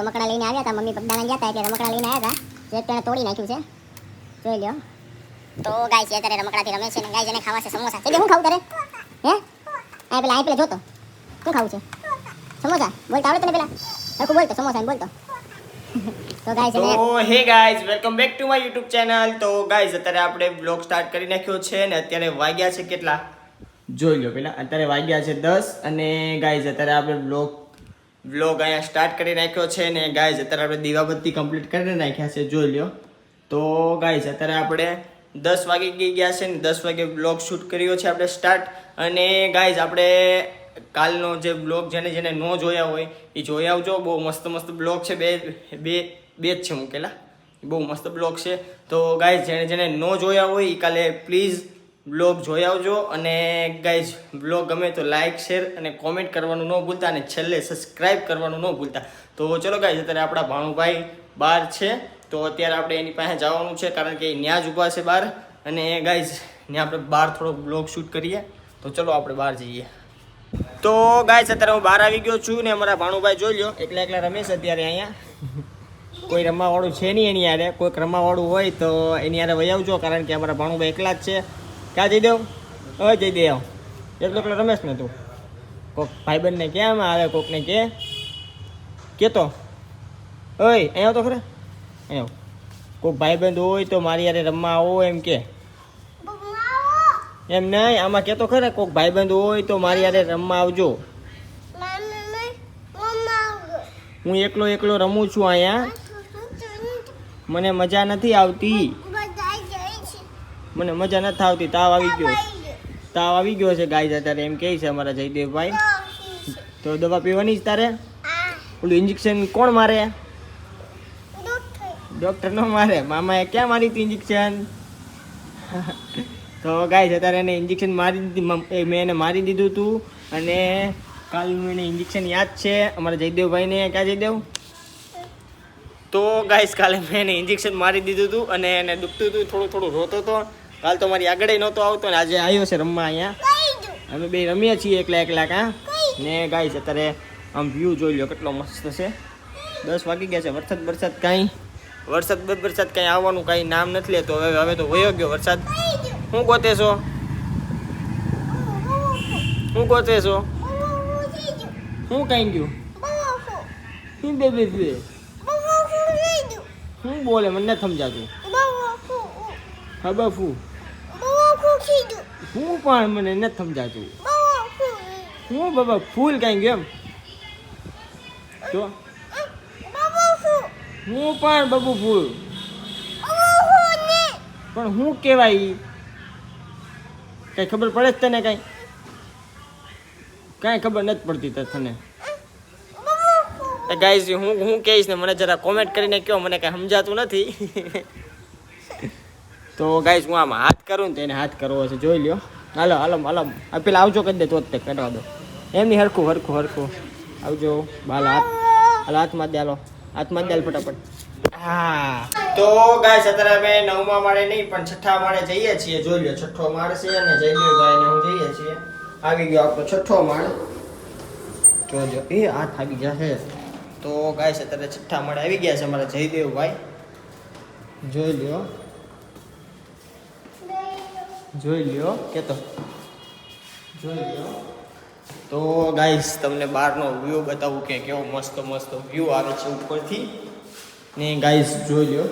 રમકડા લઈને આવ્યા હતા, મમ્મી પપ્પાના ગયા હતા એટલે રમકડા લઈને આવ્યા હતા, જે તેને તોડી નાખ્યું છે, જોઈ લ્યો. તો ગાઈસ અત્યારે રમકડાથી રમે છે ને ગાઈસ એને ખાવા છે સમોસા. તે હું ખાવું તારે? હે આ પેલા જોતો શું ખાવું છે? સમોસા બોલતા આવડે તને? પેલા હરખું બોલતો સમોસા બોલતો. તો ગાઈસ હે guys welcome back to my YouTube channel. તો ગાઈસ અત્યારે આપણે બ્લોગ સ્ટાર્ટ કરી નાખ્યો છે ને અત્યારે વાગ્યા છે કેટલા જોઈ લો પેલા. અત્યારે વાગ્યા છે 10 અને ગાઈસ અત્યારે આપણે બ્લોગ અહીંયા સ્ટાર્ટ કરી નાખ્યો છે ને ગાઈસ અત્યારે આપણે દીવાબત્તી કમ્પ્લીટ કરી નાખ્યા છે, જોઈ લો. તો ગાઈસ અત્યારે આપણે 10 વાગી ગયા છે ને 10 વાગે બ્લોગ શૂટ કર્યો છે આપણે સ્ટાર્ટ. અને ગાઈસ આપણે કાલનો જે બ્લોગ જેને ન જોયા હોય એ જોઈ આવજો. બહુ મસ્ત મસ્ત બ્લોગ છે, બે જ છે મૂકેલા, બહુ મસ્ત બ્લોગ છે. તો ગાઈસ જેને ન જોયા હોય એ કાલે પ્લીઝ બ્લોગ જોઈ આવજો. અને ગાઈસ બ્લોગ ગમે તો લાઇક શેર અને કોમેન્ટ કરવાનું ન ભૂલતા અને છેલ્લે સબસ્ક્રાઈબ કરવાનું ન ભૂલતા. તો ચલો ગાઈસ અત્યારે આપણા ભાણુભાઈ બહાર છે તો અત્યારે આપણે એની પાસે જવાનું છે કારણ કે ત્યાં જ ઊભા છે બહાર. અને ગાઈસ ત્યાં આપણે બહાર થોડોક બ્લોગ શૂટ કરીએ. તો ચલો આપણે બહાર જઈએ. તો ગાઈસ અત્યારે હું બહાર આવી ગયો છું ને અમારા ભાણુભાઈ જોઈ લો એકલા રમે છે અત્યારે અહીંયા. કોઈ રમવાવાળું છે નહીં એની યારે, કોઈક રમવાવાળું હોય તો એની યારે વહી આવજો કારણ કે અમારા ભાણુભાઈ એકલા જ છે. ક્યાં જઈ દઉં? હવે જઈ દે આવ એકલો રમેશ ને તું કોઈક ભાઈબંધને ક્યાં આવે, કોકને કેતો ઓય અહીંયા તો ખરે અહીંયા કોઈક ભાઈબંધ હોય તો મારી યારે રમવા આવો એમ કે. એમ નહીં આમાં કેતો ખરે કોઈક ભાઈબંધ હોય તો મારી યારે રમવા આવજો. હું એકલો રમું છું અહીંયા, મને મજા નથી આવતી. મને મજા નથી આવતી, તાવ આવી ગયો છે ગાઈસ અત્યારે એમ કહે છે અમારા જયદેવભાઈ. તો દવા પીવાની જ તારે? ઓલું ઇન્જેક્શન કોણ મારે? ડૉક્ટર નો મારે, મામાએ ક્યાં મારી હતી ઇન્જેક્શન? તો ગાઈસ અત્યારે એને ઇન્જેક્શન મારી દીધી, મેં એને મારી દીધું હતું. અને કાલનું એને ઇન્જેક્શન યાદ છે અમારા જયદેવભાઈને. ક્યાં જયદેવ? તો ગાઈસ કાલે મેં એને ઇન્જેક્શન મારી દીધું હતું અને એને દુખતું હતું, થોડું રોતો હતો. કાલ તો મારી આગળ નહોતો આવતો ને આજે આવ્યો છે રમવા અહીંયા. અમે બે રમીએ છીએ એકલા કાં. ને ગાઈસ અત્યારે આમ વ્યૂ જોઈ લો કેટલો મસ્ત છે. 10 વાગી ગયા છે, વરસાદ કાંઈ આવવાનું કાંઈ નામ નથી લેતો. હવે તો વયો ગયો વરસાદ. શું ગોતે છો? શું કાંઈ ગયું? શું બે શું બોલે મને નથી સમજાતું. હા ફૂ હું પણ મને નથી સમજાતું. હું બાબા ફૂલ કાંઈ ગયો એમ તો હું પણ બબુ ફૂલ પણ હું કહેવાય કઈ ખબર પડે જ તને? કાંઈ ખબર નથી પડતી તને. ગાઈઝ હું કહીશ ને મને જરા કોમેન્ટ કરીને કહો, મને કાંઈ સમજાતું નથી. તો ગાઈઝ હું આમ હાથ કરું ને તો એને હાથ કરવો છે, જોઈ લ્યો. હાલો પેલા આવજો કરી દે તો જ કાઢવા દો. એમની હરખું આવજો. હાથમાં દે, હાથમાં દે ફટાફટ. હા તો ગાઈસ અત્યારે અમે 9મા માળે નહીં પણ 6ઠા માળે જઈએ છીએ. જોઈ લો 6ઠો માળ છે અને જયદેવભાઈ ને હું જઈએ છીએ. આવી ગયો આપણો 6ઠો માળ. જોજો એ હાથ આવી ગયા છે. તો ગાઈસ અત્યારે 6ઠા માળે આવી ગયા છે અમારા જયદેવભાઈ. જોઈ લ્યો કેતો જોઈ લ્યો. તો ગાઈસ તમને બહારનો વ્યૂ બતાવું કે કેવો મસ્ત વ્યૂ આવે છે ઉપરથી. ને ગાઈસ જોઈ લ્યો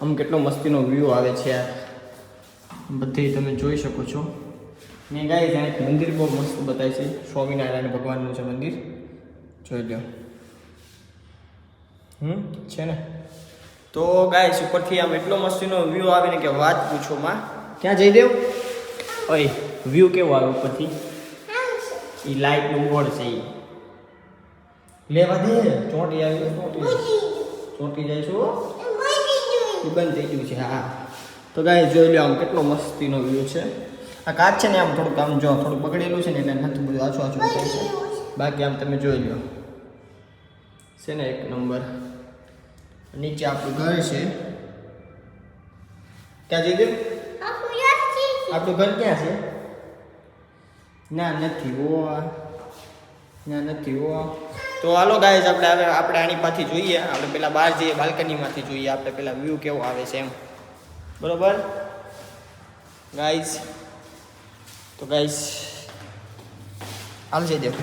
આમ કેટલો મસ્તીનો વ્યૂ આવે છે યાર, બધે તમે જોઈ શકો છો. ને ગાઈસ આ મંદિર બહુ મસ્ત બતાવે છે, સ્વામિનારાયણ ભગવાનનું છે મંદિર, જોઈ લ્યો. છે ને. તો ગાઈસ ઉપરથી આમ એટલો મસ્તીનો વ્યૂ આવે ને કે વાત પૂછો માં. ક્યાં જઈ દેવ? ઓય વ્યૂ કેવો આવે ઉપરથી? એ લાઈટનું બોર્ડ છે એ લેવા દે. ચોંટી જાય છો, એ બંધ થઈ ગયું છે. હા તો ગાઈસ જોઈ લો આમ કેટલો મસ્તીનો વ્યૂ છે. આ કાચ છે ને આમ થોડુંક આમ જો થોડુંક બગડેલું છે ને એટલે નથી બધું આછું થાય છે. બાકી આમ તમે જોઈ લો છે ને એક નંબર. નીચે આપણું ઘર છે. ક્યાં જઈ દે? આપણું ઘર ક્યાં છે? ના નથી હો. તો હાલો ગાઈઝ આપણે આની પાથી જોઈએ, આપણે પેલા બહાર જઈએ બાલ્કનીમાંથી જોઈએ આપણે પેલા વ્યૂ કેવો આવે છે એમ, બરોબર ગાઈઝ. તો ગાઈઝ આમ જઈ દેખો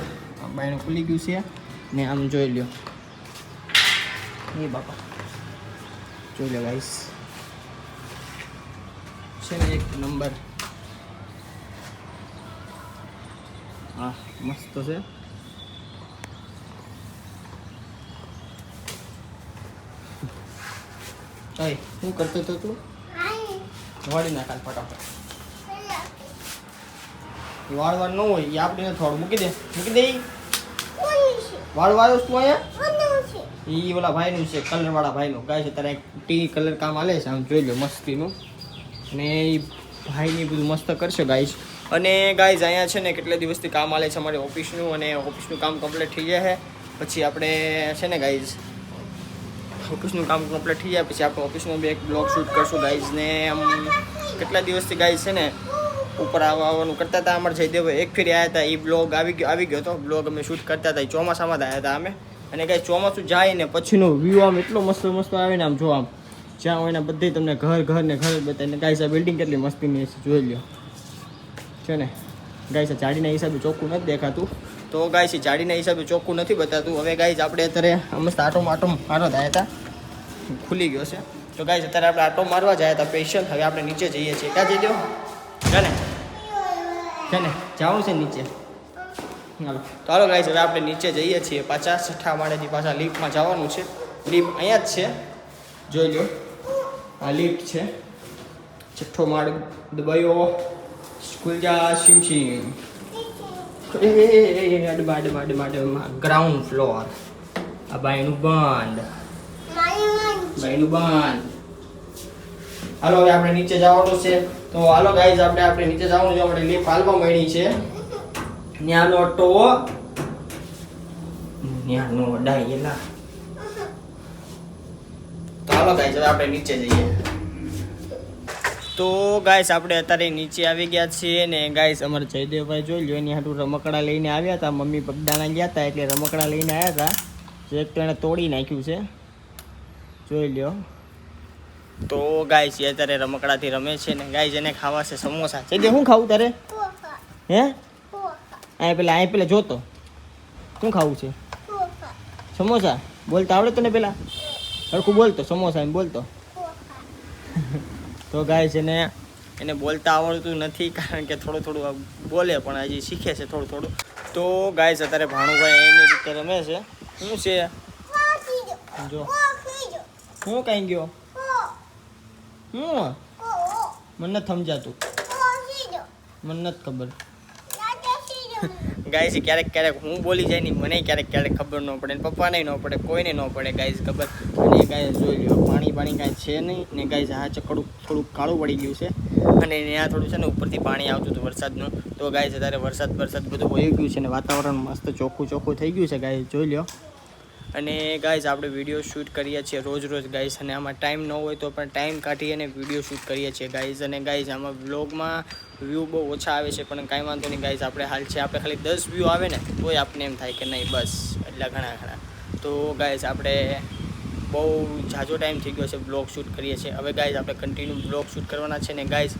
બાયણું ખુલી ગયું છે ને આમ જોઈ લ્યો એ બાપા જોઈ લો ગાઈઝ છે ને એક નંબર. હા મસ્ત છે. શું કરતો હતો તું? વાળી નાખ ફટાફટ. વાળવાનું ન હોય એ આપણે થોડું મૂકી દે વાળવાનું શું અહીંયા એ ઓલા ભાઈનું છે કલર વાળા ભાઈનું ગાય છે તારે ટી કલર કામ હાલે છે આમ જોઈ લો મસ્તીનું અને એ ભાઈની બધું મસ્ત કરશે ગાઈશ. અને ગાઈઝ અહીંયા છે ને કેટલા દિવસથી કામ હાલે છે અમારી ઓફિસનું અને ઓફિસનું કામ કમ્પ્લીટ થઈ જાય છે પછી આપણે છે ને ગાઈઝ ઓફિસનું કામ કમ્પ્લીટ થઈ જાય પછી આપણે ઓફિસમાં બી એક બ્લોગ શૂટ કરશું ગાઈઝ. ને આમ કેટલા દિવસથી ગાઈઝ છે ને ઉપર આવવાનું કરતા હતા. અમારે જયદેવ એક ફેરી આવ્યા હતા એ બ્લોગ આવી ગયો હતો. બ્લોગ અમે શૂટ કરતા હતા એ ચોમાસામાં જ આવ્યા હતા અમે. અને કાંઈ ચોમાસું જાય ને પછીનો વ્યૂ આમ એટલો મસ્ત આવે ને આમ જો આમ જ્યાં હોય ને બધે તમને ઘર ને ઘર બતાવીને ગાઈસ આ બિલ્ડિંગ કેટલી મસ્તીની છે જોઈ લ્યો છે ને ગાઈસ. આ જાડીના હિસાબે ચોખ્ખું નથી દેખાતું તો ગાઈસ એ જાડીના હિસાબે ચોખ્ખું નથી બતાતું. હવે ગાઈસ આપણે અત્યારે મસ્ત આટો મારવા આવ્યા હતા ખુલી ગયો છે તો ગાઈસ અત્યારે આપણે આટો મારવા જ આવ્યા હતા સ્પેશિયલ. હવે આપણે નીચે જઈએ છીએ. ક્યાં જઈ દો છે ને જવું છે નીચે હાલો. તો હાલો ગાઈસ હવે આપણે નીચે જઈએ છીએ પાછા 6ઠા માળેથી પાછા લિફ્ટમાં જવાનું છે. લિફ્ટ અહીંયા જ છે જોઈ લો આ લિફ્ટ છે 6ઠ્ઠો માળ દબાયો સ્કૂલ જા સિમ ગ્રાઉન્ડ ફ્લોર. આ બાયનું બંધ હાલો હવે આપણે નીચે જવાનું છે. તો હાલો ગાઈઝ આપણે નીચે જવાનું છે. આપણે લિફ્ટ હાલવા મળી છે ન્યાનો ટો ન્યાનો ડાયેલા. તો હાલો ગાઈઝ હવે આપણે નીચે જઈએ. તો ગાઈસ આપણે અત્યારે નીચે આવી ગયા છીએ ને ગાઈસ અમારે જયદેવભાઈ જોઈ લ્યો એની હાટું રમકડા લઈને આવ્યા હતા. મમ્મી પગડાના ગયા હતા એટલે રમકડા લઈને આવ્યા હતા એક તો એને તોડી નાખ્યું છે જોઈ લ્યો. તો ગાઈસ એ અત્યારે રમકડાથી રમે છે ને ગાઈસ એને ખાવા છે સમોસા. જયદેવ શું ખાવું તારે હે અહીં પેલા જોતો શું ખાવું છે સમોસા. બોલતા આવડે તને પેલા હરખું બોલતો સમોસા એમ બોલતો. તો ગાઈસ એને બોલતા આવડતું નથી કારણ કે થોડું બોલે પણ હજી શીખે છે થોડું. તો ગાઈસ અત્યારે ભાણુભાઈ એની રીતે રમે છે. શું છે જો હું કઈ ગયો હું મને નથી સમજાતું મને નથી ખબર. ગાઈસ ક્યારેક હું બોલી જાય ને મને ક્યારેક ખબર ન પડે પપ્પાને ન પડે કોઈને ન પડે ગાઈસ ખબર. અને ગાઈસ જોઈ લ્યો પાણી કાંઈ છે નહીં ને ગાઈસ આ ચકડું થોડુંક કાળું પડી ગયું છે અને ત્યાં થોડું છે ને ઉપરથી પાણી આવતું હતું વરસાદનું. તો ગાઈસ અત્યારે વરસાદ બધું વહી ગયું છે ને વાતાવરણ મસ્ત ચોખ્ખું થઈ ગયું છે ગાઈસ જોઈ લ્યો. અને ગાઈસ આપણે વિડીયો શૂટ કરીએ છીએ રોજ ગાઈસ અને આમાં ટાઈમ ન હોય તો પણ ટાઈમ કાઢી અને વિડીયો શૂટ કરીએ છીએ ગાઈસ. અને ગાઈસ આમાં વ્લોગમાં વ્યૂ બહુ ઓછા આવે છે પણ કાંઈ વાંધો નહીં ગાઈસ આપણે હાલ છે આપણે ખાલી 10 વ્યૂ આવે ને તોય આપણને એમ થાય કે નહીં બસ એટલા ઘણા. તો ગાઈસ આપણે બહુ ઝાઝો ટાઈમ થઈ ગયો છે બ્લોગ શૂટ કરીએ છીએ. હવે ગાઈસ આપણે કન્ટિન્યુ બ્લોગ શૂટ કરવાના છે ને ગાઈસ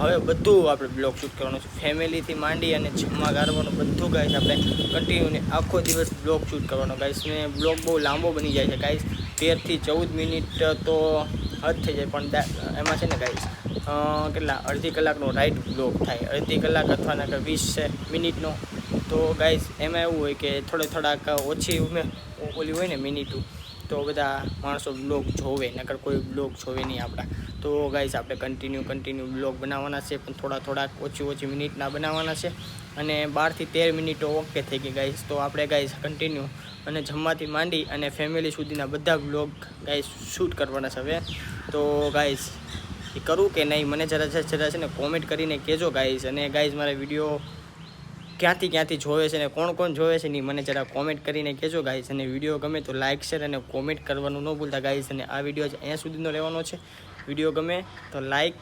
હવે બધું આપણે બ્લોગ શૂટ કરવાનું છે ફેમિલીથી માંડી અને જમવા ગારવાનું બધું ગાઈસ આપણે કન્ટિન્યુને આખો દિવસ બ્લોગ શૂટ કરવાનો ગાઈસ. ને બ્લોગ બહુ લાંબો બની જાય છે ગાઈસ 13 થી 14 મિનિટ તો હદ થઈ જાય પણ એમાં છે ને ગાઈસ કેટલા અડધી કલાકનો રાઈટ બ્લોગ થાય અડધી કલાક અથવા 20 મિનિટનો. તો ગાઈસ એમાં એવું હોય કે થોડાક ઓછી ઓલી હોય ને મિનિટો તો બધા માણસો બ્લોગ જોવે નકર કોઈ બ્લોગ જોવે નહીં આપણા. તો ગાઈસ આપણે કન્ટિન્યુ બ્લોગ બનાવવાના છે પણ થોડાક ઓછી મિનિટના બનાવવાના છે અને 12 થી 13 મિનિટો ઓકે થઈ ગઈ ગાઈસ. તો આપણે ગાઈસ કન્ટિન્યુ અને જમવાથી માંડી અને ફેમિલી સુધીના બધા બ્લોગ ગાઈસ શૂટ કરવાના છે હવે. તો ગાઈસ એ કરું કે નહીં મને જરા છે ને કોમેન્ટ કરીને કહેજો ગાઈસ. અને ગાઈસ મારા વિડીયો ક્યાંથી જોવે છે ને કોણ જોવે છે નહીં મને જરા કોમેન્ટ કરીને કહેજો ગાઈસ. અને વિડીયો ગમે તો લાઇક શેર અને કોમેન્ટ કરવાનું ન ભૂલતા ગાઈસ. અને આ વિડીયો અહીંયા સુધીનો રહેવાનો છે. વિડીયો ગમે તો લાઇક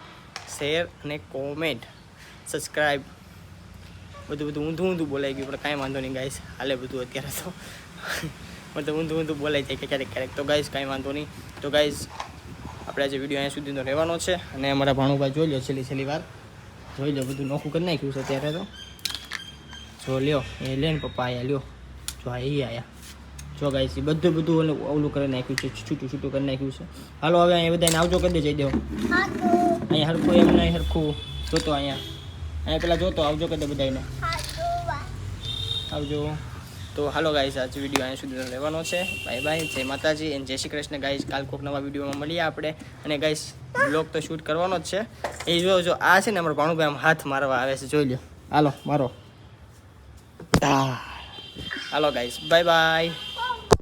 શેર અને કોમેન્ટ સબસ્ક્રાઈબ બધું ઊંધું બોલાઈ ગયું પણ કાંઈ વાંધો નહીં ગાઈસ હાલે બધું અત્યારે તો. મતલબ ઊંધું બોલાઈ જાય કે ક્યારેક તો ગાઈઝ કાંઈ વાંધો નહીં. તો ગાઈઝ આપણે આજે વિડીયો અહીંયા સુધીનો રહેવાનો છે. અને અમારા ભાણુભાઈ જોઈ લો છેલ્લી વાર જોઈ લો, બધું નોખું કરી નાખ્યું છે ત્યારે તો. જો લ્યો એ લે ને પપ્પા આયા લ્યો, જો આ એ આયા, જો ગાઈસ એ બધું ઓલું કરી નાખ્યું છે, છૂટું કરી નાખ્યું છે. હાલો હવે અહીંયા બધાને આવજો કરી દે જઈ દેવો. અહીંયા હરખું એમ નહીં, હરખું જોતો અહીંયા પેલા જોતો આવજો કરી દે બધાને. આવજો. તો હાલો ગાઈસ આજ વિડીયો અહીંયા સુધી રહેવાનો છે. બાય બાય, જય માતાજી એન્ડ જય શ્રી કૃષ્ણ ગાઈસ. કાલ કોઈક નવા વિડીયોમાં મળીએ આપણે. અને ગાઈસ બ્લોગ તો શૂટ કરવાનો જ છે. એ જો આ છે ને અમારો ભાણુભાઈ આમ હાથ મારવા આવે છે, જોઈ લો. હાલો મારો. હાલો ગાઈસ, બાય બાય.